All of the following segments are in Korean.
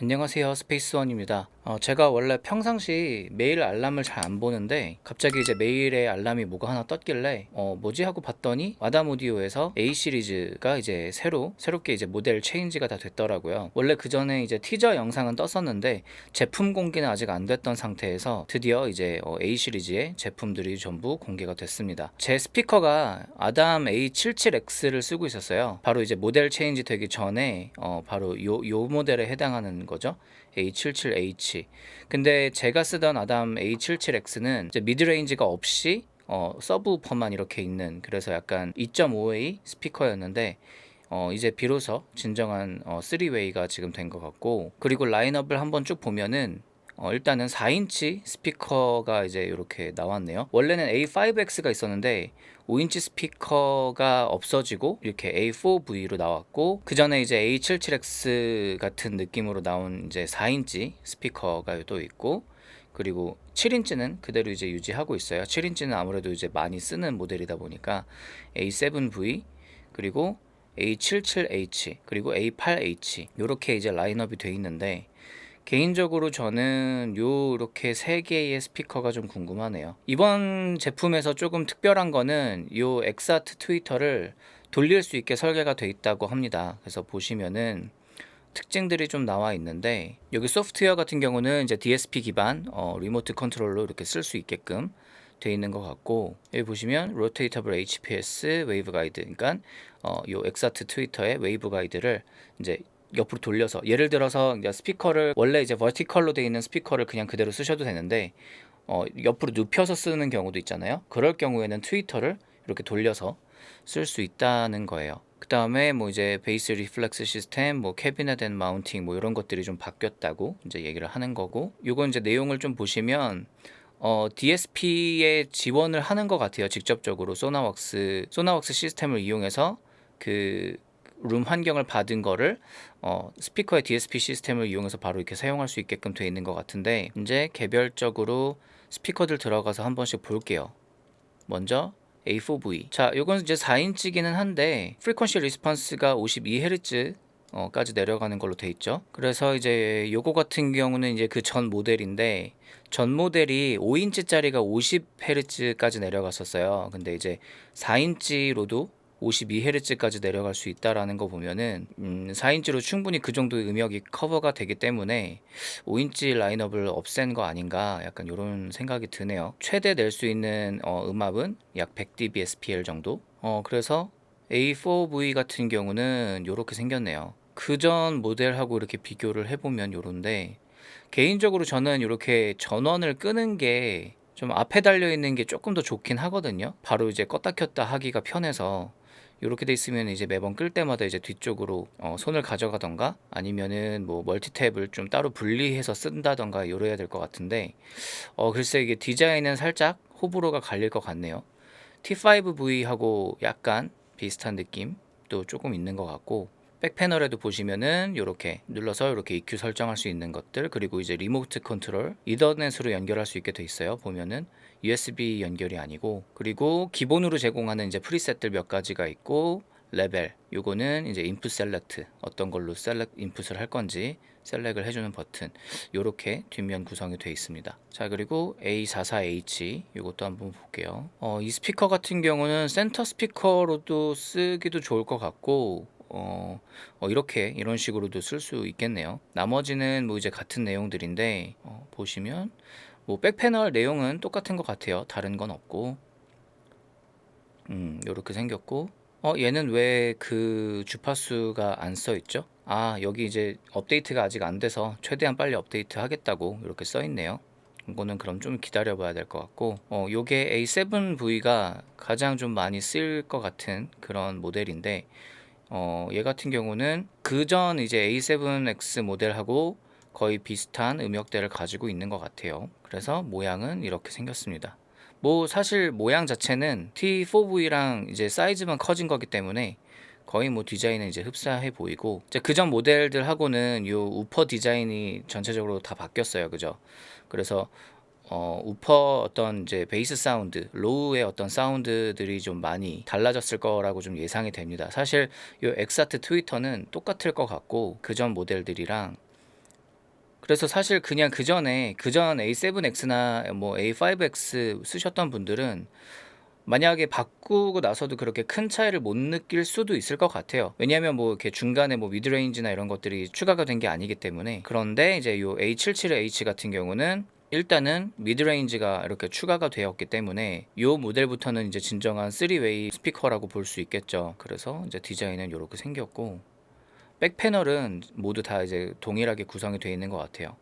안녕하세요. 스페이스원입니다. 제가 원래 평상시 메일 알람을 잘 안 보는데 갑자기 이제 메일에 알람이 뭐가 하나 떴길래 뭐지 하고 봤더니 마담 오디오에서 A 시리즈가 이제 새롭게 이제 모델 체인지가 다 됐더라고요. 원래 그 전에 이제 티저 영상은 떴었는데 제품 공개는 아직 안 됐던 상태에서 드디어 이제 A 시리즈의 제품들이 전부 공개가 됐습니다. 제 스피커가 아담 A77X를 쓰고 있었어요. 바로 이제 모델 체인지 되기 전에 바로 요 모델에 해당하는 거죠. A77H. 근데 제가 쓰던 아담 A77X는 이제 미드레인지가 없이 서브우퍼만 이렇게 있는, 그래서 약간 2.5웨이 스피커였는데 이제 비로소 진정한 3웨이가 지금 된 것 같고, 그리고 라인업을 한번 쭉 보면은 일단은 4인치 스피커가 이제 이렇게 나왔네요. 원래는 A5X가 있었는데 5인치 스피커가 없어지고 이렇게 A4V로 나왔고, 그 전에 이제 A77X 같은 느낌으로 나온 이제 4인치 스피커가 또 있고, 그리고 7인치는 그대로 이제 유지하고 있어요. 7인치는 아무래도 이제 많이 쓰는 모델이다 보니까 A7V, 그리고 A77H, 그리고 A8H 이렇게 이제 라인업이 돼 있는데, 개인적으로 저는 요렇게 세 개의 스피커가 좀 궁금하네요. 이번 제품에서 조금 특별한 거는 요 엑사트 트위터를 돌릴 수 있게 설계가 돼 있다고 합니다. 그래서 보시면은 특징들이 좀 나와 있는데, 여기 소프트웨어 같은 경우는 이제 DSP 기반 리모트 컨트롤로 이렇게 쓸 수 있게끔 돼 있는 것 같고, 여기 보시면 로테이터블 HPS 웨이브 가이드, 그러니까 요 엑사트 트위터의 웨이브 가이드를 이제 옆으로 돌려서, 예를 들어서 이제 스피커를 원래 이제 버티컬로 되어 있는 스피커를 그냥 그대로 쓰셔도 되는데 옆으로 눕혀서 쓰는 경우도 있잖아요. 그럴 경우에는 트위터를 이렇게 돌려서 쓸 수 있다는 거예요. 그 다음에 뭐 이제 베이스 리플렉스 시스템, 뭐 캐비넷 앤 마운팅, 뭐 이런 것들이 좀 바뀌었다고 이제 얘기를 하는 거고, 요건 이제 내용을 좀 보시면 DSP에 지원을 하는 것 같아요. 직접적으로 소나웍스 시스템을 이용해서 그 룸 환경을 받은 거를 스피커의 DSP 시스템을 이용해서 바로 이렇게 사용할 수 있게끔 되어 있는 것 같은데, 이제 개별적으로 스피커들 들어가서 한 번씩 볼게요. 먼저 A4V. 자, 요건 이제 4인치기는 한데 프리퀀시 리스폰스가 52Hz 까지 내려가는 걸로 돼 있죠. 그래서 이제 요거 같은 경우는 이제 그 전 모델인데, 전 모델이 5인치짜리가 50Hz까지 내려갔었어요. 근데 이제 4인치로도 52Hz까지 내려갈 수 있다라는 거 보면은 4인치로 충분히 그 정도의 음역이 커버가 되기 때문에 5인치 라인업을 없앤 거 아닌가, 약간 이런 생각이 드네요. 최대 낼 수 있는 음압은 약 100dB SPL 정도. 그래서 A4V 같은 경우는 이렇게 생겼네요. 그전 모델하고 이렇게 비교를 해보면 요런데, 개인적으로 저는 이렇게 전원을 끄는 게 좀 앞에 달려 있는 게 조금 더 좋긴 하거든요. 바로 이제 껐다 켰다 하기가 편해서. 이렇게 돼 있으면 이제 매번 끌 때마다 이제 뒤쪽으로 손을 가져가던가, 아니면은 뭐 멀티탭을 좀 따로 분리해서 쓴다던가 이래야 될 것 같은데, 글쎄 이게 디자인은 살짝 호불호가 갈릴 것 같네요. T5V하고 약간 비슷한 느낌도 조금 있는 것 같고, 백 패널에도 보시면은 이렇게 눌러서 이렇게 EQ 설정할 수 있는 것들, 그리고 이제 리모트 컨트롤 이더넷으로 연결할 수 있게 돼 있어요. 보면은 USB 연결이 아니고, 그리고 기본으로 제공하는 이제 프리셋들 몇 가지가 있고, 레벨, 요거는 이제 인풋 셀렉트, 어떤 걸로 셀렉 인풋을 할 건지 셀렉을 해주는 버튼, 요렇게 뒷면 구성이 되어 있습니다. 자, 그리고 A44H 요것도 한번 볼게요. 이 스피커 같은 경우는 센터 스피커로도 쓰기도 좋을 것 같고, 이렇게 이런 식으로도 쓸 수 있겠네요. 나머지는 뭐 이제 같은 내용들인데, 보시면 뭐 백패널 내용은 똑같은 것 같아요. 다른 건 없고, 이렇게 생겼고, 얘는 왜 그 주파수가 안 써 있죠? 아, 여기 이제 업데이트가 아직 안 돼서 최대한 빨리 업데이트 하겠다고 이렇게 써 있네요. 이거는 그럼 좀 기다려 봐야 될 것 같고, 요게 A7V가 가장 좀 많이 쓸 것 같은 그런 모델인데, 얘 같은 경우는 그전 이제 A7X 모델하고 거의 비슷한 음역대를 가지고 있는 것 같아요. 그래서 모양은 이렇게 생겼습니다. 뭐 사실 모양 자체는 T4V랑 이제 사이즈만 커진 거기 때문에 거의 뭐 디자인은 이제 흡사해 보이고, 이제 그전 모델들하고는 요 우퍼 디자인이 전체적으로 다 바뀌었어요. 그죠? 그래서 우퍼 어떤 이제 베이스 사운드, 로우의 어떤 사운드들이 좀 많이 달라졌을 거라고 좀 예상이 됩니다. 사실 요 엑사트 트위터는 똑같을 것 같고, 그전 모델들이랑 그래서 사실 그냥 그전 A7X나 뭐 A5X 쓰셨던 분들은 만약에 바꾸고 나서도 그렇게 큰 차이를 못 느낄 수도 있을 것 같아요. 왜냐하면 뭐 이렇게 중간에 뭐 미드레인지나 이런 것들이 추가가 된 게 아니기 때문에. 그런데 이제 요 A77H 같은 경우는 일단은 미드레인지가 이렇게 추가가 되었기 때문에 요 모델부터는 이제 진정한 3웨이 스피커라고 볼 수 있겠죠. 그래서 이제 디자인은 이렇게 생겼고, 백 패널은 모두 다 이제 동일하게 구성이 되어 있는 것 같아요.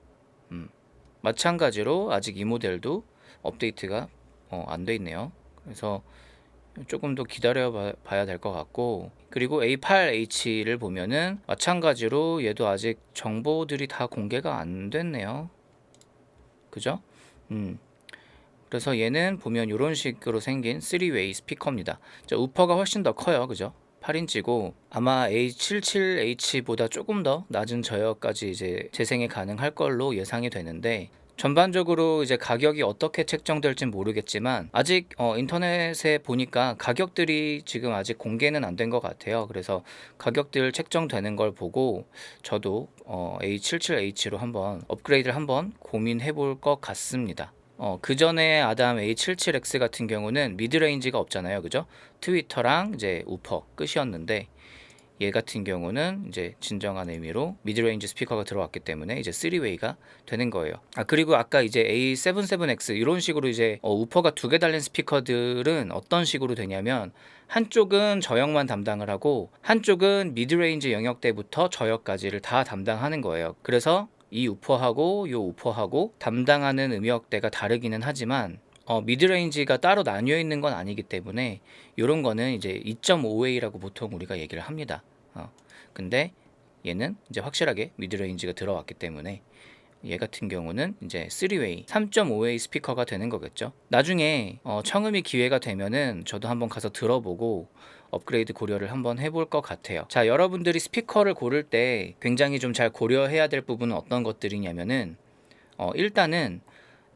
마찬가지로 아직 이 모델도 업데이트가 안 돼 있네요. 그래서 조금 더 기다려 봐야 될 것 같고, 그리고 A8H를 보면은 마찬가지로 얘도 아직 정보들이 다 공개가 안 됐네요. 그죠? 그래서 얘는 보면 이런 식으로 생긴 3웨이 스피커입니다. 우퍼가 훨씬 더 커요. 그죠? 8인치고 아마 A77H보다 조금 더 낮은 저역까지 이제 재생이 가능할 걸로 예상이 되는데, 전반적으로 이제 가격이 어떻게 책정될지 모르겠지만 아직 인터넷에 보니까 가격들이 지금 아직 공개는 안 된 것 같아요. 그래서 가격들 책정되는 걸 보고 저도 A77H로 한번 업그레이드를 한번 고민해 볼 것 같습니다. 그 전에 아담 A77X 같은 경우는 미드레인지가 없잖아요. 그죠? 트위터랑 이제 우퍼 끝이었는데, 얘 같은 경우는 이제 진정한 의미로 미드레인지 스피커가 들어왔기 때문에 이제 3웨이가 되는 거예요. 그리고 아까 이제 A77X 이런 식으로 이제 우퍼가 두 개 달린 스피커들은 어떤 식으로 되냐면, 한쪽은 저역만 담당을 하고 한쪽은 미드레인지 영역대부터 저역까지를 다 담당하는 거예요. 그래서 이 우퍼하고 요 우퍼하고 담당하는 음역대가 다르기는 하지만 미드레인지가 따로 나뉘어 있는 건 아니기 때문에 이런 거는 이제 2.5A라고 보통 우리가 얘기를 합니다. 근데 얘는 이제 확실하게 미드레인지가 들어왔기 때문에 얘 같은 경우는 이제 3웨이 3.5A 스피커가 되는 거겠죠. 나중에 청음이 기회가 되면은 저도 한번 가서 들어보고 업그레이드 고려를 한번 해볼 것 같아요. 자, 여러분들이 스피커를 고를 때 굉장히 좀 잘 고려해야 될 부분은 어떤 것들이냐면은 일단은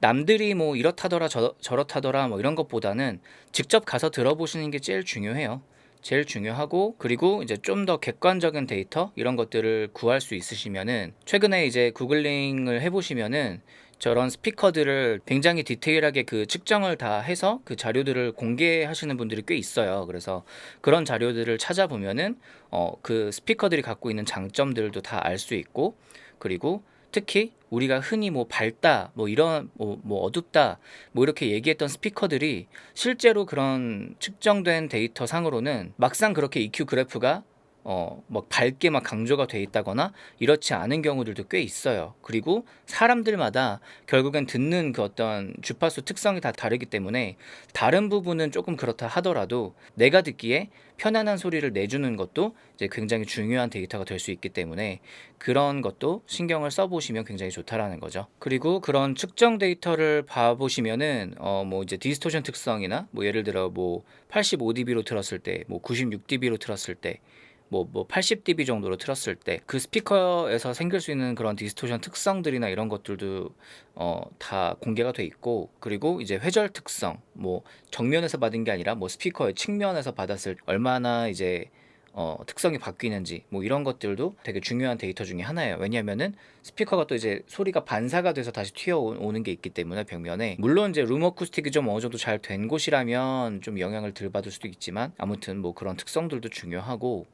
남들이 뭐 이렇다더라 저렇다더라 뭐 이런 것보다는 직접 가서 들어보시는 게 제일 중요해요. 제일 중요하고, 그리고 이제 좀 더 객관적인 데이터 이런 것들을 구할 수 있으시면은, 최근에 이제 구글링을 해보시면은 저런 스피커들을 굉장히 디테일하게 그 측정을 다 해서 그 자료들을 공개하시는 분들이 꽤 있어요. 그래서 그런 자료들을 찾아보면은 그 스피커들이 갖고 있는 장점들도 다 알 수 있고, 그리고 특히 우리가 흔히 뭐 밝다, 뭐 이런 뭐 어둡다, 뭐 이렇게 얘기했던 스피커들이 실제로 그런 측정된 데이터 상으로는 막상 그렇게 EQ 그래프가 막 밝게 막 강조가 돼 있다거나 이렇지 않은 경우들도 꽤 있어요. 그리고 사람들마다 결국엔 듣는 그 어떤 주파수 특성이 다 다르기 때문에 다른 부분은 조금 그렇다 하더라도 내가 듣기에 편안한 소리를 내주는 것도 이제 굉장히 중요한 데이터가 될 수 있기 때문에 그런 것도 신경을 써보시면 굉장히 좋다라는 거죠. 그리고 그런 측정 데이터를 봐보시면은 뭐 이제 디스토션 특성이나 뭐 예를 들어 뭐 85dB로 들었을 때, 뭐 96dB로 들었을 때, 뭐 80dB 정도로 틀었을 때 그 스피커에서 생길 수 있는 그런 디스토션 특성들이나 이런 것들도 다 공개가 돼 있고, 그리고 이제 회절 특성, 뭐 정면에서 받은 게 아니라 뭐 스피커의 측면에서 받았을 때 얼마나 이제 특성이 바뀌는지, 뭐 이런 것들도 되게 중요한 데이터 중에 하나예요. 왜냐면은 스피커가 또 이제 소리가 반사가 돼서 다시 튀어오는 게 있기 때문에 벽면에, 물론 이제 룸 어쿠스틱이 좀 어느 정도 잘 된 곳이라면 좀 영향을 덜 받을 수도 있지만 아무튼 뭐 그런 특성들도 중요하고,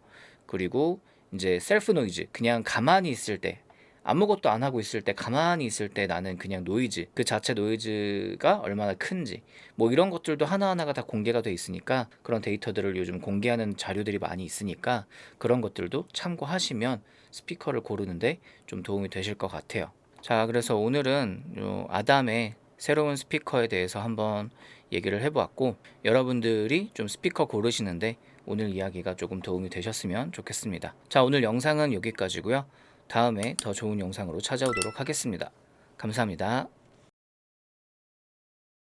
그리고 이제 셀프 노이즈, 그냥 가만히 있을 때, 아무것도 안 하고 있을 때, 가만히 있을 때 나는 그냥 노이즈, 그 자체 노이즈가 얼마나 큰지, 뭐 이런 것들도 하나하나가 다 공개가 돼 있으니까, 그런 데이터들을 요즘 공개하는 자료들이 많이 있으니까 그런 것들도 참고하시면 스피커를 고르는데 좀 도움이 되실 것 같아요. 자, 그래서 오늘은 요 아담의 새로운 스피커에 대해서 한번 얘기를 해보았고, 여러분들이 좀 스피커 고르시는데 오늘 이야기가 조금 도움이 되셨으면 좋겠습니다. 자, 오늘 영상은 여기까지고요. 다음에 더 좋은 영상으로 찾아오도록 하겠습니다. 감사합니다.